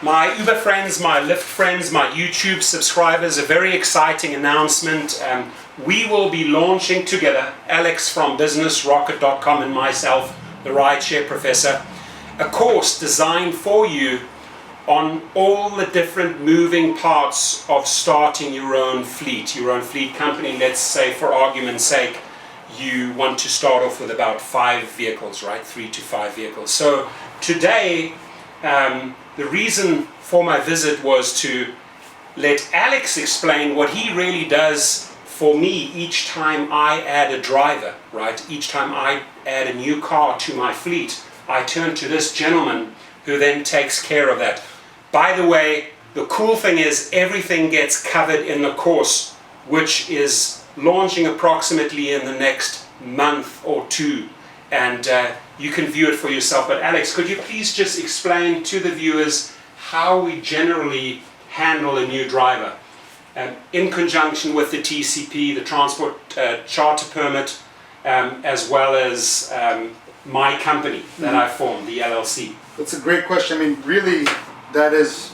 My Uber friends, my Lyft friends, my YouTube subscribers, a very exciting announcement. We will be launching together, Alex from businessrocket.com and myself, the Rideshare Professor, a course designed for you on all the different moving parts of starting your own fleet company. Let's say, for argument's sake, you want to start off with about 5 vehicles, right? 3 to 5 vehicles. So today, the reason for my visit was to let Alex explain what he really does for me each time I add a driver, right? Each time I add a new car to my fleet, I turn to this gentleman who then takes care of that. By the way, the cool thing is everything gets covered in the course, which is launching approximately in the next month or 2. And you can view it for yourself. But Alex, could you please just explain to the viewers how we generally handle a new driver in conjunction with the TCP, the transport charter permit, as well as my company that I formed, the LLC? That's a great question. I mean, really, that is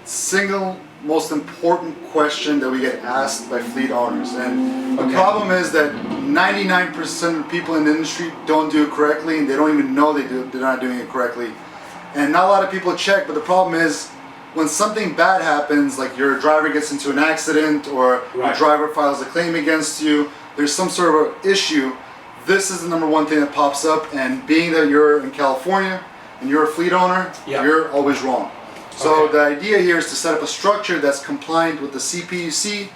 single most important question that we get asked by fleet owners. And the problem is that 99% of people in the industry don't do it correctly, and they don't even know they're not doing it correctly. And not a lot of people check, but the problem is when something bad happens, like your driver gets into an accident or your driver files a claim against you, there's some sort of issue, this is the number one thing that pops up. And being that you're in California and you're a fleet owner, you're always wrong. So the idea here is to set up a structure that's compliant with the CPUC,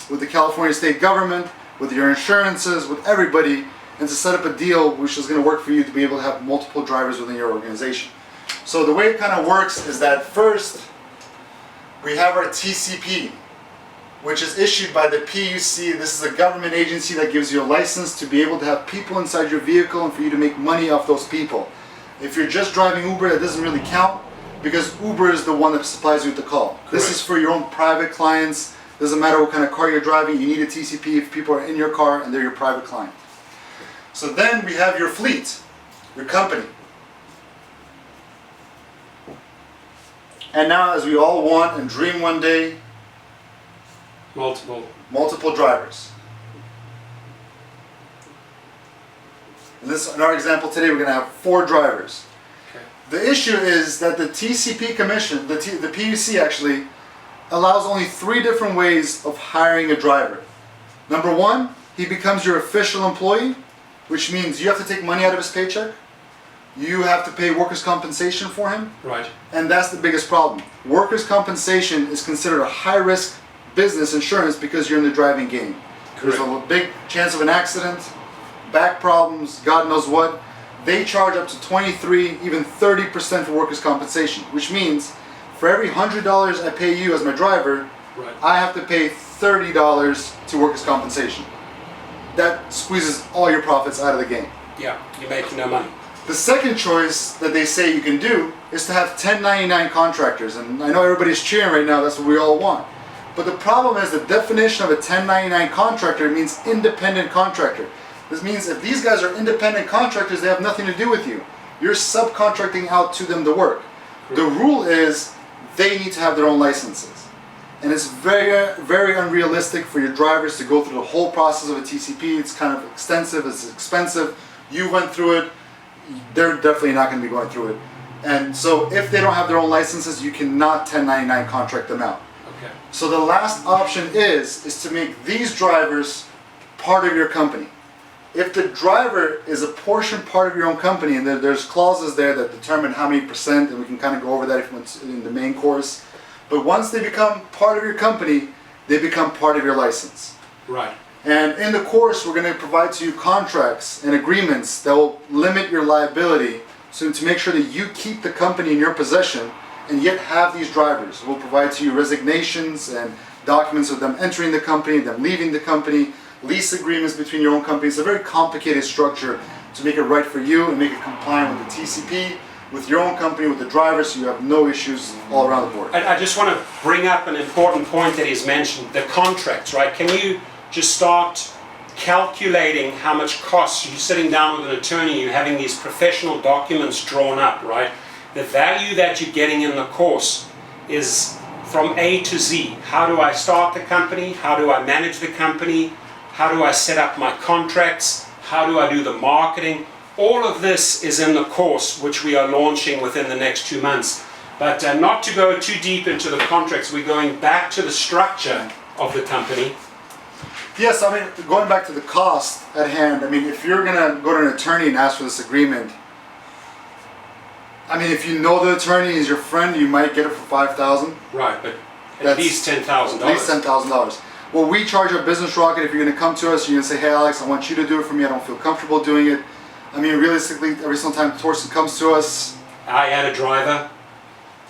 with the California state government, with your insurances, with everybody, and to set up a deal which is going to work for you to be able to have multiple drivers within your organization. So the way it kind of works is that first we have our TCP, which is issued by the PUC. This is a government agency that gives you a license to be able to have people inside your vehicle and for you to make money off those people. If you're just driving Uber, that doesn't really count, because Uber is the one that supplies you with the call. Correct. This is for your own private clients. Doesn't matter what kind of car you're driving, you need a TCP if people are in your car and they're your private client. So then we have your fleet, your company. And now, as we all want and dream one day, multiple drivers. In our example today, we're going to have 4 drivers. The issue is that the TCP Commission, the PUC actually, allows only 3 different ways of hiring a driver. Number 1, he becomes your official employee, which means you have to take money out of his paycheck. You have to pay workers' compensation for him. Right. And that's the biggest problem. Workers' compensation is considered a high-risk business insurance because you're in the driving game. Correct. There's a big chance of an accident, back problems, God knows what. They charge up to 23, even 30% for workers' compensation, which means for every $100 I pay you as my driver, I have to pay $30 to workers' compensation. That squeezes all your profits out of the game. Yeah, you're making no money. The second choice that they say you can do is to have 1099 contractors, and I know everybody's cheering right now, that's what we all want. But the problem is the definition of a 1099 contractor means independent contractor. This means if these guys are independent contractors, they have nothing to do with you. You're subcontracting out to them the work. The rule is they need to have their own licenses. And it's very, very unrealistic for your drivers to go through the whole process of a TCP. It's kind of extensive, it's expensive. You went through it, they're definitely not going to be going through it. And so if they don't have their own licenses, you cannot 1099 contract them out. Okay. So the last option is to make these drivers part of your company. If the driver is a portion part of your own company, and there's clauses there that determine how many percent, and we can kind of go over that if it's in the main course. But once they become part of your company, they become part of your license. Right. And in the course, we're going to provide to you contracts and agreements that will limit your liability, so to make sure that you keep the company in your possession and yet have these drivers. We'll provide to you resignations and documents of them entering the company, them leaving the company, lease agreements between your own companies. It's a very complicated structure to make it right for you and make it compliant with the TCP, with your own company, with the drivers, so you have no issues all around the board. I just want to bring up an important point that he's mentioned, the contracts, right? Can you just start calculating how much costs you sitting down with an attorney, you're having these professional documents drawn up, right? The value that you're getting in the course is from A to Z. How do I start the company? How do I manage the company? How do I set up my contracts? How do I do the marketing? All of this is in the course which we are launching within the next 2 months. But not to go too deep into the contracts, we're going back to the structure of the company. Yes, I mean, going back to the cost at hand, I mean, if you're going to go to an attorney and ask for this agreement, I mean, if you know the attorney is your friend, you might get it for $5,000. Right, but at least $10,000. At least $10,000. Well, we charge our business rocket. If you're going to come to us, you're going to say, hey, Alex, I want you to do it for me. I don't feel comfortable doing it. I mean, realistically, every single time Torsten comes to us, I had a driver.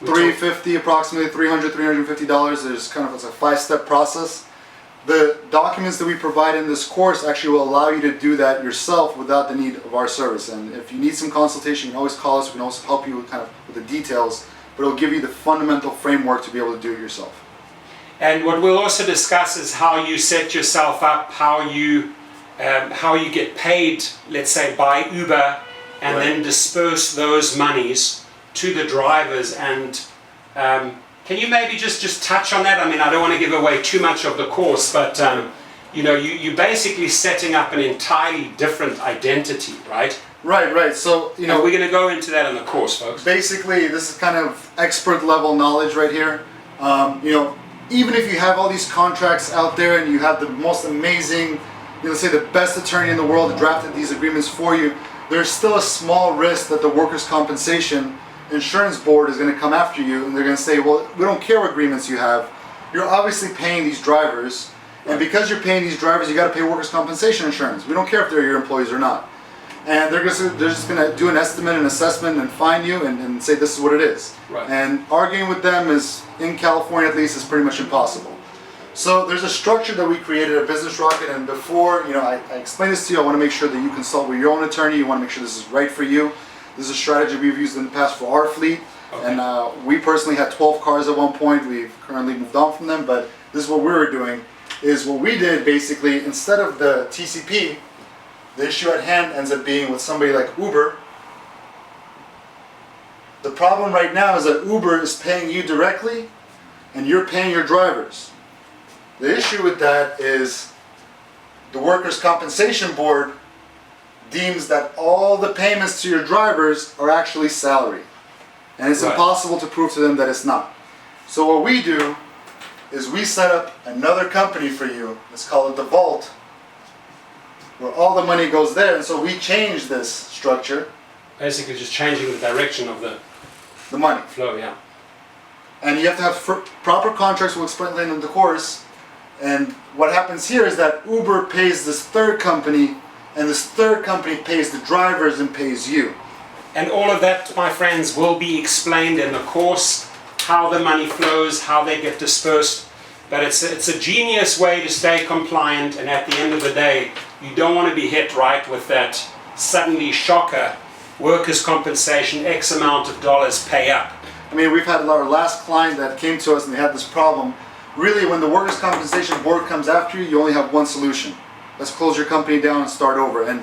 $350, approximately $300, $350. There's kind of, it's a 5-step process. The documents that we provide in this course actually will allow you to do that yourself without the need of our service. And if you need some consultation, you can always call us. We can also help you with with the details, but it'll give you the fundamental framework to be able to do it yourself. And what we'll also discuss is how you set yourself up, how you get paid, let's say by Uber, and Right. then disperse those monies to the drivers. And can you maybe just touch on that? I mean, I don't want to give away too much of the course, but you know, you're basically setting up an entirely different identity, right? Right. So, you know, we're going to go into that in the course, folks. basically, this is kind of expert level knowledge right here. You know, even if you have all these contracts out there and you have the most amazing, you know, say the best attorney in the world that drafted these agreements for you, there's still a small risk that the workers' compensation insurance board is going to come after you, and they're going to say, well, we don't care what agreements you have. You're obviously paying these drivers, and because you're paying these drivers, you got to pay workers' compensation insurance. We don't care if they're your employees or not. And they're just going to do an estimate and assessment and fine you and say this is what it is. Right. And arguing with them is, in California at least, is pretty much impossible. So there's a structure that we created at Business Rocket, and before, you know, I explain this to you, I want to make sure that you consult with your own attorney. You want to make sure this is right for you. This is a strategy we've used in the past for our fleet. Okay. And we personally had 12 cars at one point. We've currently moved on from them, but this is what we were doing. Is what we did basically, instead of the TCP, the issue at hand ends up being with somebody like Uber. The problem right now is that Uber is paying you directly and you're paying your drivers. The issue with that is the Workers' Compensation Board deems that all the payments to your drivers are actually salary. And it's impossible to prove to them that it's not. So what we do is we set up another company for you. It's called the Vault, where all the money goes there. And so we change this structure. Basically just changing the direction of the money flow, yeah. And you have to have proper contracts. We'll explain later in the course. And what happens here is that Uber pays this third company, and this third company pays the drivers and pays you. And all of that, my friends, will be explained in the course, how the money flows, how they get dispersed. But it's a genius way to stay compliant, and at the end of the day, you don't want to be hit right with that suddenly shocker, workers' compensation, X amount of dollars pay up. I mean, we've had our last client that came to us and they had this problem. Really, when the Workers' Compensation Board comes after you, you only have one solution. Let's close your company down and start over. And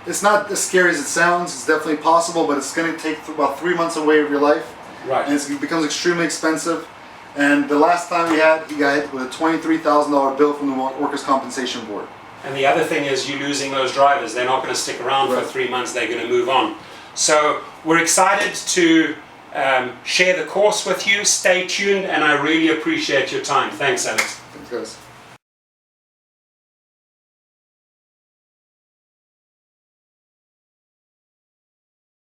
it's not as scary as it sounds. It's definitely possible, but it's going to take about 3 months away of your life. Right. And it becomes extremely expensive. And the last time he got hit with a $23,000 bill from the Workers' Compensation Board. And the other thing is you're losing those drivers. They're not going to stick around for 3 months. They're going to move on. So we're excited to share the course with you. Stay tuned, and I really appreciate your time. Thanks, Alex. Thanks, guys.